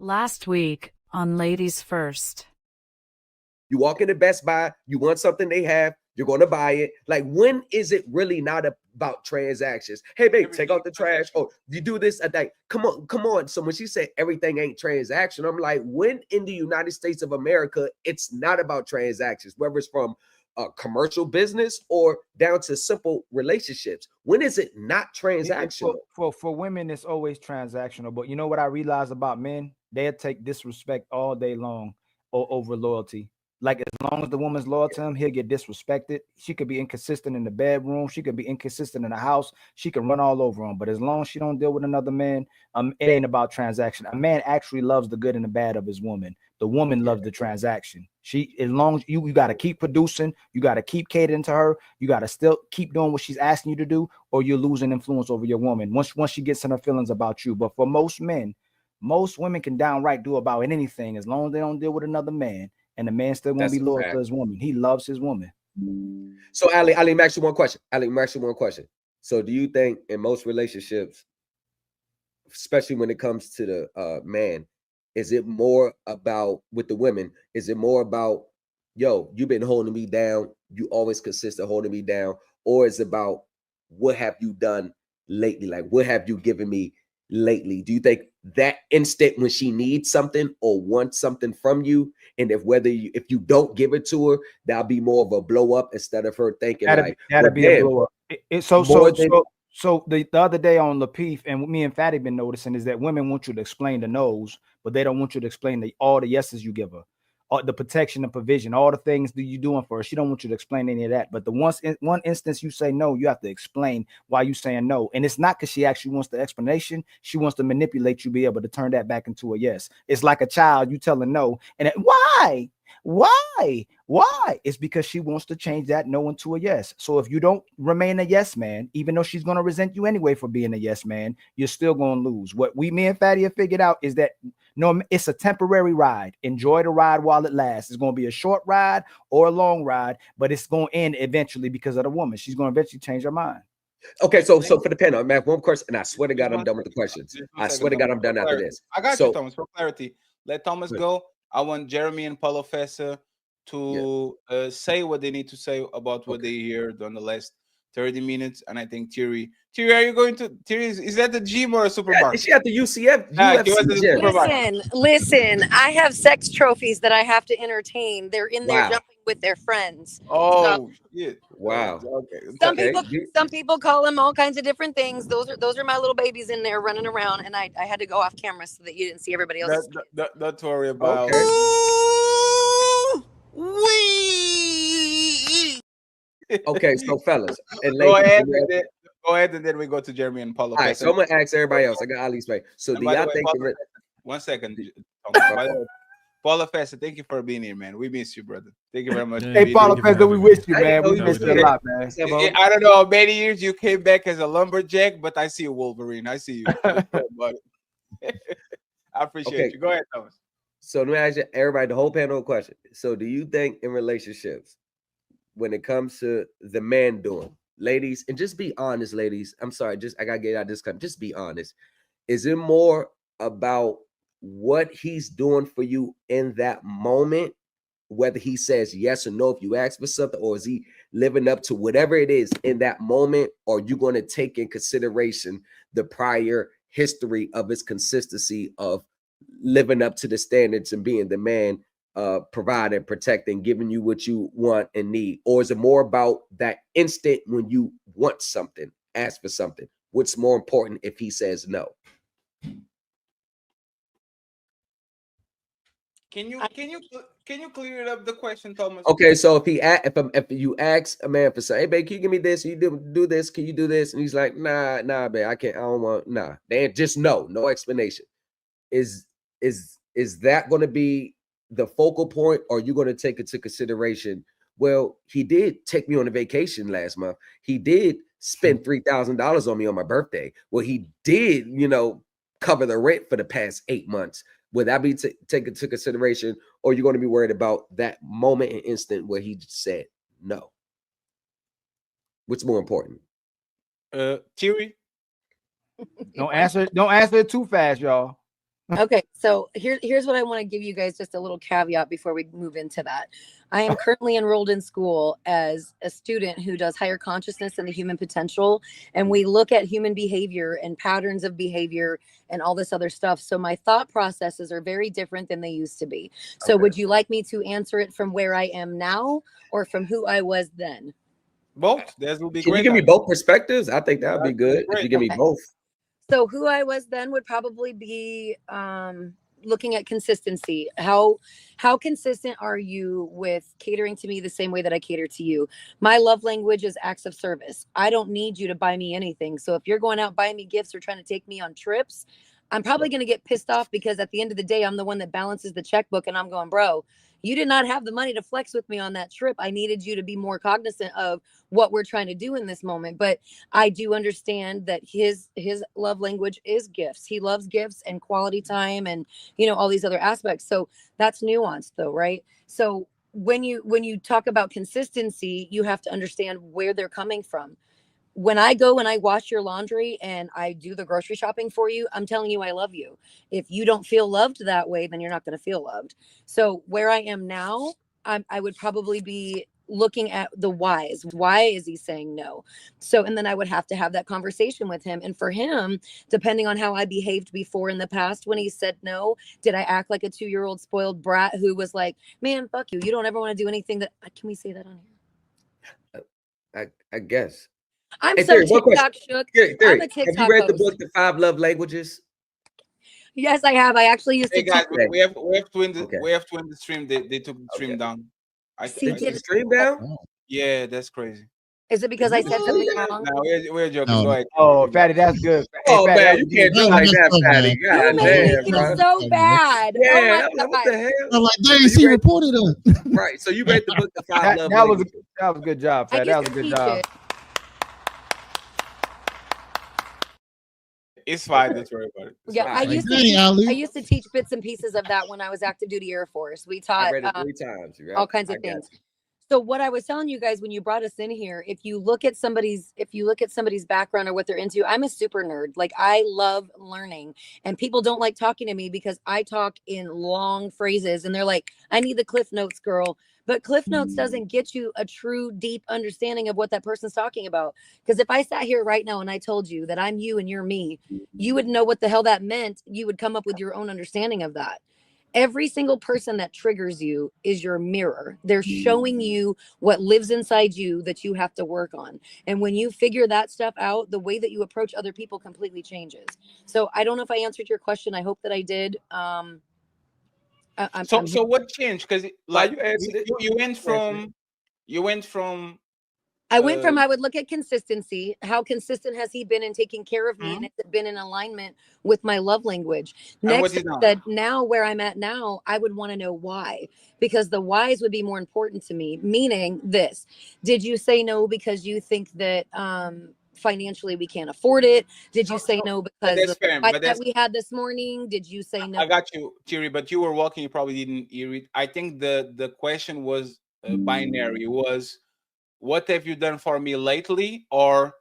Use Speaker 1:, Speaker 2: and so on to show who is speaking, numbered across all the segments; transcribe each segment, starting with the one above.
Speaker 1: Last week on Ladies First.
Speaker 2: You walk into Best Buy, you want something they have, you're going to buy it. Like, when is it really not about transactions? Hey, babe, take out the trash. Oh, you do this at night. Come on. So when she said everything ain't transaction, I'm like, when in the United States of America, it's not about transactions, whether it's from a commercial business or down to simple relationships. When is it not transactional?
Speaker 3: For women, it's always transactional. But you know what I realize about men? They'll take disrespect all day long over loyalty. Like, as long as the woman's loyal to him, he'll get disrespected. She could be inconsistent in the bedroom. She could be inconsistent in the house. She can run all over him. But as long as she don't deal with another man, it ain't about transaction. A man actually loves the good and the bad of his woman. The woman loves the transaction. As long as you got to keep producing, you got to keep catering to her. You got to still keep doing what she's asking you to do, or you're losing influence over your woman once she gets in her feelings about you. But for most men, most women can downright do about anything as long as they don't deal with another man. And the man still won't be loyal to his woman. He loves his woman.
Speaker 2: So, Ali, let me ask you one question. So, do you think in most relationships, especially when it comes to the man, is it more about, with the women, is it more about, yo, you've been holding me down, you always consistent holding me down, or is it about what have you done lately? Like, what have you given me lately? Do you think that instant when she needs something or wants something from you, and if you don't give it to her, that'll be more of a blow up instead of her thinking
Speaker 3: that'll be a blow up. So the other day on Lapeef, and me and Fatty been noticing, is that women want you to explain the no's, but they don't want you to explain all the yeses you give her, all the protection and provision, all the things that you doing for her. She don't want you to explain any of that. But the one instance you say no, you have to explain why you saying no. And it's not because she actually wants the explanation. She wants to manipulate you, be able to turn that back into a yes. It's like a child, you telling no, and why? It's because she wants to change that no into a yes. So if you don't remain a yes man, even though she's going to resent you anyway for being a yes man, you're still going to lose. What me and Fatty have figured out is that no, it's a temporary ride. Enjoy the ride while it lasts. It's going to be a short ride or a long ride, but it's going to end eventually because of the woman. She's going to eventually change her mind.
Speaker 2: Okay, so for the panel, man, one question, and I swear to God, I'm done with the questions. I swear to God, I'm done after this.
Speaker 4: I got you, Thomas, for clarity. Let Thomas go. I want Jeremy and Paulo Fessa to say what they need to say about what they heard on the last 30 minutes. And I think Thierry, are you going to is that the gym or a supermarket?
Speaker 2: Is she at the UCF?
Speaker 5: Listen, I have sex trophies that I have to entertain. They're in there jumping with their friends.
Speaker 4: Oh, shit.
Speaker 2: Wow.
Speaker 5: Okay. Some people call them all kinds of different things. Those are my little babies in there running around, and I had to go off camera so that you didn't see everybody else.
Speaker 4: Don't worry about
Speaker 2: Okay, so fellas and
Speaker 4: ladies,
Speaker 2: go
Speaker 4: ahead, and then we go to Jeremy and Paulo.
Speaker 2: All right, so I'm gonna ask everybody else. I got Ali's face. So do y'all think?
Speaker 4: One second, Paulo Fessa, thank you for being here, man. We miss you, brother. Thank you very much.
Speaker 3: Hey, Paulo Fessa, we miss you, man. We miss you a lot, man.
Speaker 4: I don't know how many years you came back as a lumberjack, but I see you, Wolverine. I see you. I appreciate you. Go ahead, Thomas.
Speaker 2: So let me ask you, everybody, the whole panel, a question. So do you think in relationships, when it comes to the man doing, ladies, and just be honest, ladies, I'm sorry, I gotta get out of this country. Just be honest. Is it more about what he's doing for you in that moment, whether he says yes or no if you ask for something, or is he living up to whatever it is in that moment, or are you going to take in consideration the prior history of his consistency of living up to the standards and being the man, providing, protecting, giving you what you want and need? Or is it more about that instant when you want something, ask for something? What's more important if he says no?
Speaker 4: Can you clear it up, the question, Thomas?
Speaker 2: Okay, so if you ask a man for something, hey babe, can you give me this? You do this, can you do this? And he's like, nah, babe, I can't, I don't want, nah. They just no explanation. Is that going to be the focal point, or are you going to take into consideration, well, he did take me on a vacation last month. He did spend $3,000 on me on my birthday. Well, he did, cover the rent for the past 8 months. Would that be taken into consideration, or are you going to be worried about that moment and instant where he said no? What's more important?
Speaker 4: Thierry?
Speaker 3: Don't answer it too fast, y'all.
Speaker 5: Okay, so here's what I want to give you guys, just a little caveat before we move into that. I am currently enrolled in school as a student who does higher consciousness and the human potential, and we look at human behavior and patterns of behavior and all this other stuff. So my thought processes are very different than they used to be. So
Speaker 2: Okay.
Speaker 5: would you like me to answer it from where I am now or from who I was then?
Speaker 4: Both. That will be
Speaker 2: Can
Speaker 4: great.
Speaker 2: you give me both perspectives? I think that would be good if
Speaker 4: Great.
Speaker 2: you give me
Speaker 5: Okay.
Speaker 2: both.
Speaker 5: So who I was then would probably be looking at consistency. How consistent are you with catering to me the same way that I cater to you? My love language is acts of service. I don't need you to buy me anything. So if you're going out buying me gifts or trying to take me on trips, I'm probably going to get pissed off because at the end of the day, I'm the one that balances the checkbook and I'm going, bro, you did not have the money to flex with me on that trip. I needed you to be more cognizant of what we're trying to do in this moment. But I do understand that his love language is gifts. He loves gifts and quality time and, you know, all these other aspects. So that's nuanced though, right? So when you talk about consistency, you have to understand where they're coming from. When I go and I wash your laundry and I do the grocery shopping for you, I'm telling you I love you. If you don't feel loved that way, then you're not going to feel loved. So where I am now, I would probably be looking at the whys. Why is he saying no? So, and then I would have to have that conversation with him. And for him, depending on how I behaved before in the past when he said no, did I act like a 2-year-old spoiled brat who was like, man, fuck you. You don't ever want to do anything that, can we say that on here?
Speaker 2: I guess.
Speaker 5: I'm
Speaker 2: Hey,
Speaker 5: so
Speaker 2: Theory, one question.
Speaker 5: TikTok shook.
Speaker 2: Theory,
Speaker 5: I'm a
Speaker 2: have you
Speaker 5: TikTok
Speaker 2: read the
Speaker 5: host.
Speaker 2: book, The 5 Love Languages?
Speaker 5: Yes, I have. I actually used
Speaker 4: Hey
Speaker 5: to
Speaker 4: guys,
Speaker 5: teach.
Speaker 2: Okay.
Speaker 4: we have to end the
Speaker 2: Okay.
Speaker 4: we have to end the stream. They took the stream
Speaker 2: Okay.
Speaker 4: down.
Speaker 5: See,
Speaker 2: Did you stream down?
Speaker 4: Yeah, that's crazy.
Speaker 5: Is it because I said something wrong?
Speaker 4: No, we're joking.
Speaker 6: No.
Speaker 4: Go ahead.
Speaker 3: Oh, Fatty, that's good. Hey,
Speaker 2: Oh
Speaker 3: Fatty,
Speaker 2: man,
Speaker 3: that
Speaker 2: you
Speaker 3: was
Speaker 2: can't
Speaker 3: good.
Speaker 2: do like that,
Speaker 6: man.
Speaker 2: Fatty.
Speaker 5: You
Speaker 2: God
Speaker 5: made me
Speaker 2: damn,
Speaker 5: feel
Speaker 2: bro.
Speaker 5: so bad.
Speaker 2: Yeah,
Speaker 5: Oh my
Speaker 2: I'm like, what the
Speaker 5: God.
Speaker 2: hell?
Speaker 6: I'm like, dang,
Speaker 2: You
Speaker 6: she
Speaker 2: read-
Speaker 6: reported us.
Speaker 2: Right. So you read the book, The 5 Love
Speaker 3: That was
Speaker 2: Languages.
Speaker 3: a good job,
Speaker 5: I
Speaker 3: Fatty. That
Speaker 5: used
Speaker 3: was a
Speaker 5: to
Speaker 3: good
Speaker 5: teach
Speaker 3: job.
Speaker 5: it.
Speaker 4: It's fine. Don't worry about it. It's
Speaker 5: Yeah,
Speaker 4: fine.
Speaker 5: I
Speaker 6: Like,
Speaker 5: used to
Speaker 6: dang,
Speaker 5: teach.
Speaker 6: Ali.
Speaker 5: I used to teach bits and pieces of that when I was active duty Air Force. We
Speaker 2: I
Speaker 5: taught
Speaker 2: read it 3 times. Right?
Speaker 5: all kinds
Speaker 2: I
Speaker 5: of
Speaker 2: got
Speaker 5: things.
Speaker 2: you.
Speaker 5: So what I was telling you guys when you brought us in here, if you look at somebody's background or what they're into, I'm a super nerd. Like I love learning, and people don't like talking to me because I talk in long phrases, and they're like, "I need the Cliff Notes, girl." But Cliff Notes doesn't get you a true deep understanding of what that person's talking about. Because if I sat here right now and I told you that I'm you and you're me, you would know what the hell that meant. You would come up with your own understanding of that. Every single person that triggers you is your mirror. They're showing you what lives inside you that you have to work on. And when you figure that stuff out, the way that you approach other people completely changes. So I don't know if I answered your question. I hope that I did. I'm
Speaker 4: So what changed? Because like
Speaker 2: you answered it.
Speaker 4: you went
Speaker 2: You answered
Speaker 4: from you went from
Speaker 5: I went from I would look at consistency. How consistent has he been in taking care of me, and
Speaker 4: Mhm.
Speaker 5: has it been in alignment with my love language?
Speaker 4: And what
Speaker 5: Next,
Speaker 4: is now?
Speaker 5: that now where I'm at now, I would want to know why, because the whys would be more important to me. Meaning, this: did you say no because you think that financially we can't afford it? Did you say no because
Speaker 4: that's
Speaker 5: of the
Speaker 4: fair,
Speaker 5: fight
Speaker 4: but
Speaker 5: that
Speaker 4: that's
Speaker 5: we had this morning? Did you say no?
Speaker 4: I got you, Thierry, but you were walking, you probably didn't hear it. I think the question was binary. It was, what have you done for me lately? Or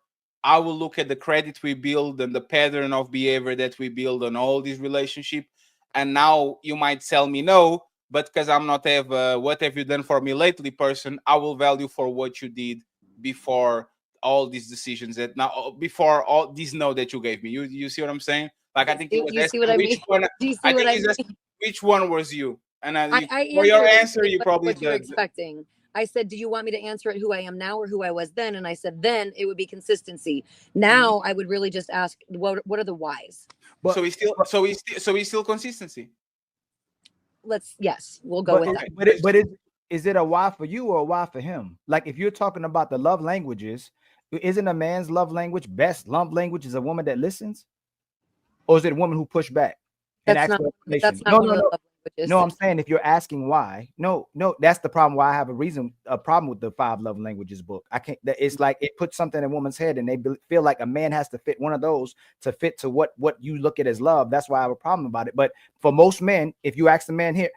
Speaker 4: I will look at the credit we build and the pattern of behavior that we build on all these relationship. And now you might tell me no, but because I'm not have what have you done for me lately person, I will value for what you did before all these decisions that now before all these no that you gave me. You see what I'm saying? Like I think he was
Speaker 5: You see
Speaker 4: asking
Speaker 5: what I
Speaker 4: which
Speaker 5: mean?
Speaker 4: one.
Speaker 5: Do you see
Speaker 4: I
Speaker 5: what
Speaker 4: think
Speaker 5: I
Speaker 4: he's
Speaker 5: mean?
Speaker 4: asking which one was you. And
Speaker 5: I
Speaker 4: for your
Speaker 5: answered
Speaker 4: answer, you probably
Speaker 5: what you were
Speaker 4: did.
Speaker 5: expecting. I said, "Do you want me to answer it who I am now or who I was then?" And I said, "Then it would be consistency." Now I would really just ask, "What are the whys?"
Speaker 3: But
Speaker 4: So he's still consistency.
Speaker 5: Yes, we'll go with
Speaker 3: but
Speaker 5: that.
Speaker 3: but is it a why for you or a why for him? Like if you're talking about the love languages, isn't a man's love language best love language is a woman that listens, or is it a woman who push back and
Speaker 5: That's
Speaker 3: asks
Speaker 5: not
Speaker 3: for
Speaker 5: that's
Speaker 3: information?
Speaker 5: not
Speaker 3: No,
Speaker 5: one
Speaker 3: no,
Speaker 5: of the
Speaker 3: no.
Speaker 5: love languages.
Speaker 3: No, I'm saying if you're asking why, no, that's the problem. Why I have a problem with the 5 love languages book. I can't. It's like it puts something in a woman's head, and they feel like a man has to fit one of those to fit to what you look at as love. That's why I have a problem about it. But for most men, if you ask the man here,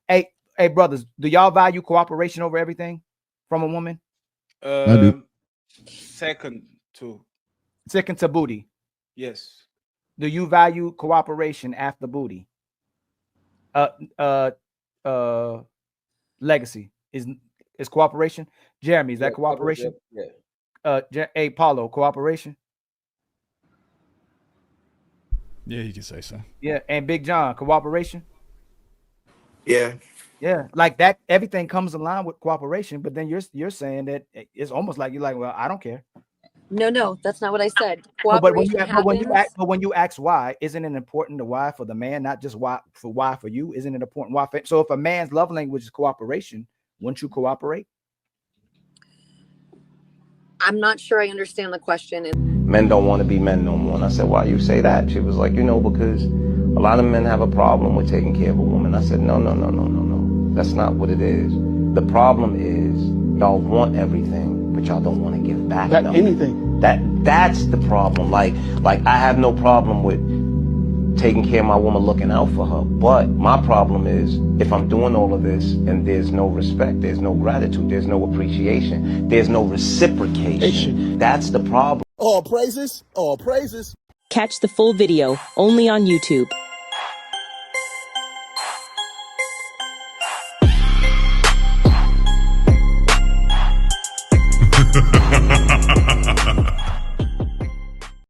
Speaker 3: hey, brothers, do y'all value cooperation over everything from a woman?
Speaker 6: I do.
Speaker 4: Second to
Speaker 3: Second to booty.
Speaker 4: yes.
Speaker 3: Do you value cooperation after booty? Legacy is cooperation. Jeremy, is that
Speaker 2: Yeah,
Speaker 3: cooperation?
Speaker 2: Yeah.
Speaker 3: Hey, Paulo, cooperation.
Speaker 6: Yeah, you can say so.
Speaker 3: Yeah, and Big John, cooperation.
Speaker 7: Yeah.
Speaker 3: Yeah, like that. Everything comes along with cooperation, but then you're saying that it's almost like you're like, well, I don't care.
Speaker 5: No, that's not what I said.
Speaker 3: But when
Speaker 5: Cooperation happens.
Speaker 3: when you ask why, isn't it important to why for the man, not just why for you? Isn't it important why? So if a man's love language is cooperation, wouldn't you cooperate?
Speaker 5: I'm not sure I understand the question.
Speaker 8: Men don't want to be men no more. And I said, why you say that? She was like, because a lot of men have a problem with taking care of a woman. I said, no. That's not what it is. The problem is y'all want everything, but y'all don't want to give back
Speaker 7: Anything.
Speaker 8: That's the problem. Like I have no problem with taking care of my woman, looking out for her. But my problem is if I'm doing all of this and there's no respect, there's no gratitude, there's no appreciation, there's no reciprocation. That's the problem.
Speaker 7: All praises. All praises.
Speaker 9: Catch the full video only on YouTube.